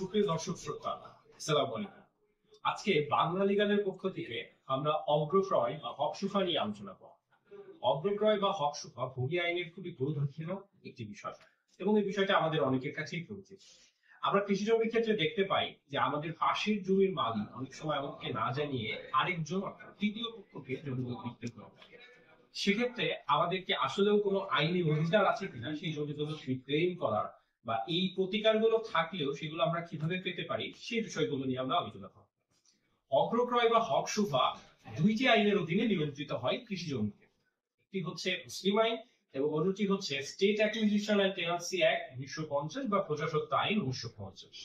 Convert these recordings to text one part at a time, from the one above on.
সুপ্রিয় দর্শক শ্রোতা, আসসালামু আলাইকুম। আজকে বাংলা লিগালের পক্ষ থেকে আমরা অগ্রক্রয় বা হকসুফা নিয়ে আলোচনা করব। অগ্রক্রয় বা হকসুফা ভূমি আইনের খুবই গুরুত্বপূর্ণ একটি বিষয় এবং এই বিষয়টা আমাদের অনেকের কাছেই পরিচিত। আমরা কৃষি জমির ক্ষেত্রে দেখতে পাই যে আমাদের পাশের জমির মালিক অনেক সময় আমাকে না জানিয়ে আরেকজন তৃতীয় পক্ষকে জমি বিক্রি করে। সেক্ষেত্রে আমাদেরকে আসলেও কোনো আইনি অধিকার আছে কিনা সেই জমিগুলো ক্লেম করার বা এই প্রতিকারগুলো থাকলেও সেগুলো আমরা কিভাবে পেতে পারি সেই বিষয়গুলো নিয়ে আমরা আলোচনা করব। অগ্রক্রয় বা হকসুফা দুইটি আইনের অধীনে নিয়ন্ত্রিত হয় কৃষি জমিতে। একটি হচ্ছে মুসলিম আইন এবং অন্যটি হচ্ছে state acquisition and tenancy act 1950 বা প্রজাস্বত্ব আইন 1950।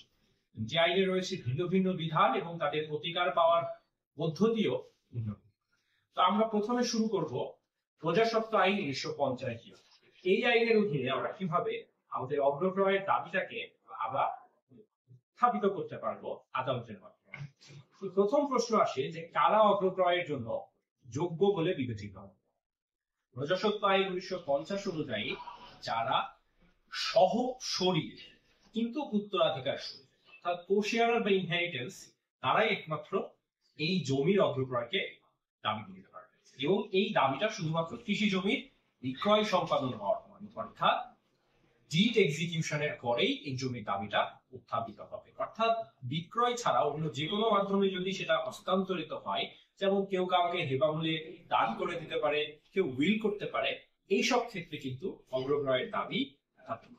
যে আইনে রয়েছে ভিন্ন ভিন্ন বিধান এবং তাদের প্রতিকার পাওয়ার পদ্ধতিও ভিন্ন। তো আমরা প্রথমে শুরু করব প্রজাস্বত্ব আইন 1950। এই আইনের অধীনে আমরা কিভাবে আমাদের অগ্রক্রয়ের দাবিটাকে আমরা স্থাপিত করতে পারবো আদালতের মাধ্যমে। প্রথম প্রশ্ন আসে যে কারা অগ্রক্রয়ের জন্য যোগ্য বলে বিবেচিত হবে। প্রজাস্বত্ব আইন 1950 অনুযায়ী যারা সহ শরীর কিন্তু উত্তরাধিকার শরীর অর্থাৎ কোশেয়ারার বা ইনহেরিটেন্স, তারাই একমাত্র এই জমির অগ্রক্রয়কে দাবি করতে পারবে এবং এই দাবিটা শুধুমাত্র কৃষি জমির বিক্রয় সম্পাদন হওয়ার অর্থাৎ ডিড এক্সিকিউশনের পরেই এই জমির দাবিটা উত্থাপিত হবে। অর্থাৎ বিক্রয় ছাড়া অন্য যে কোনো মাধ্যমে যদি সেটা হস্তান্তরিত হয়, যেমন কেউ কাউকে হেবামূলে দান করে দিতে পারে, কেউ উইল করতে পারে, এইসব ক্ষেত্রে কিন্তু অগ্রক্রয়ের দাবি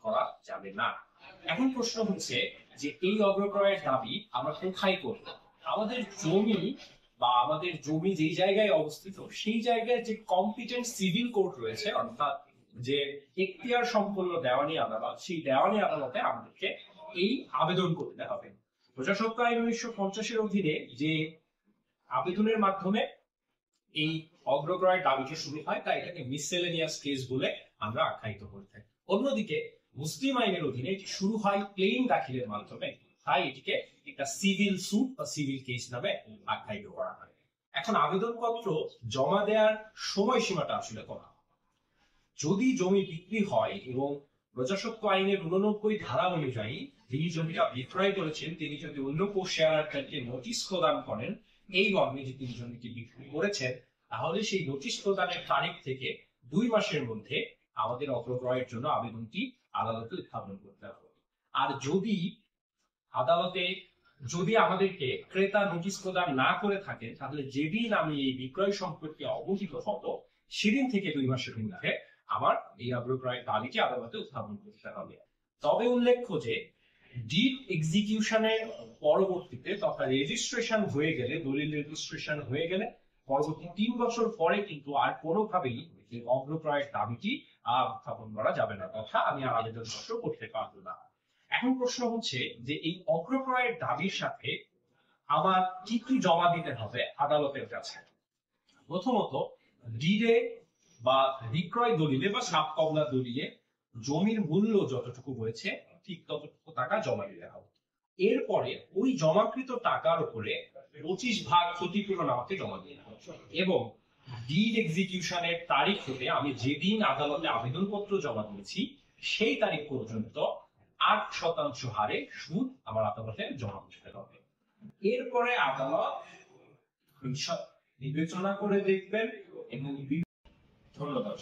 করা যাবে না। এখন প্রশ্ন হচ্ছে যে এই অগ্রক্রয়ের দাবি আমরা কোথায় করব? আমাদের জমি বা আমাদের জমি যেই জায়গায় অবস্থিত সেই জায়গায় যে কম্পিটেন্ট সিভিল কোর্ট রয়েছে, অর্থাৎ যে এখতিয়ার সম্পন্ন দেওয়ানি আদালত, সেই দেওয়ানি আদালতে আমাদেরকে এই আবেদন করতে হবে। প্রজাস্বত্ব আইন 1950-এর অধীনে যে আবেদনের মাধ্যমে এই অগ্রক্রয়ের দাবিটি শুরু হয়, তাই এটাকে মিসসেলেনিয়াস কেস বলে আমরা আখ্যায়িত করে থাকি। অন্যদিকে মুসলিম আইনের অধীনে এটি শুরু হয় ক্লেম দাখিলের মাধ্যমে, তাই এটিকে একটা সিভিল সুট বা সিভিল কেস নামে আখ্যায়িত করা হয়। এখন আবেদনপত্র জমা দেওয়ার সময়সীমাটা আসলে করা, যদি জমি বিক্রি হয় এবং প্রজাস্বত্ব আইনের 89 ধারা অনুযায়ী যিনি জমিটা বিক্রয় করেছেন তিনি যদি অন্য কোশেয়ারকে নোটিশ প্রদান করেন এই মর্মে যে তিনি জমিটি বিক্রি করেছেন, তাহলে সেই নোটিশ প্রদানের তারিখ থেকে 2 মাসের মধ্যে আমাদের অগ্রক্রয়ের জন্য আবেদনটি আদালতে উত্থাপন করতে হবে। আর যদি আমাদেরকে ক্রেতা নোটিশ প্রদান না করে থাকে, তাহলে যেদিন আমি এই বিক্রয় সম্পর্কে অবহিত হব সেদিন থেকে 2 মাসের মধ্যে আমার এই অগ্রক্রয়ের দাবিটি আদালতে উত্থাপন করতে হবে। তবে উল্লেখ্য যে ডিড এক্সিকিউশনের পরবর্তীতে তথা রেজিস্ট্রেশন হয়ে গেলে, দলিল রেজিস্ট্রেশন হয়ে গেলে পরবর্তী 3 বছর পরে কিন্তু আর কোনোভাবেই এই অগ্রক্রয়ের দাবিটি উত্থাপন করা যাবে না, তথা আমি আর আবেদনপত্র করতে পারবো না। এখন প্রশ্ন হচ্ছে যে এই অগ্রক্রয়ের দাবির সাথে আমার কি কি জমা দিতে হবে আদালতের কাছে। প্রথমত ডিডে বা বিক্রয় দলিলে বা সাব কবলা দলিলে জমির মূল্য যতটুকু হয়েছে ঠিক ততটুকু টাকা জমা দিতে হবে। এরপরে ওই জমাকৃত টাকার উপরে 25 ভাগ ক্ষতিপূরণ আমাকে জমা দিতে হবে এবং ডিড এক্সিকিউশনের তারিখ হতে আমি যেদিন আদালতে আবেদনপত্র জমা দিয়েছি সেই তারিখ পর্যন্ত 8% হারে সুদ আমার আদালতে জমা দিতে হবে। এরপরে আদালত বিবেচনা করে দেখবেন এবং ধন্যবাদ।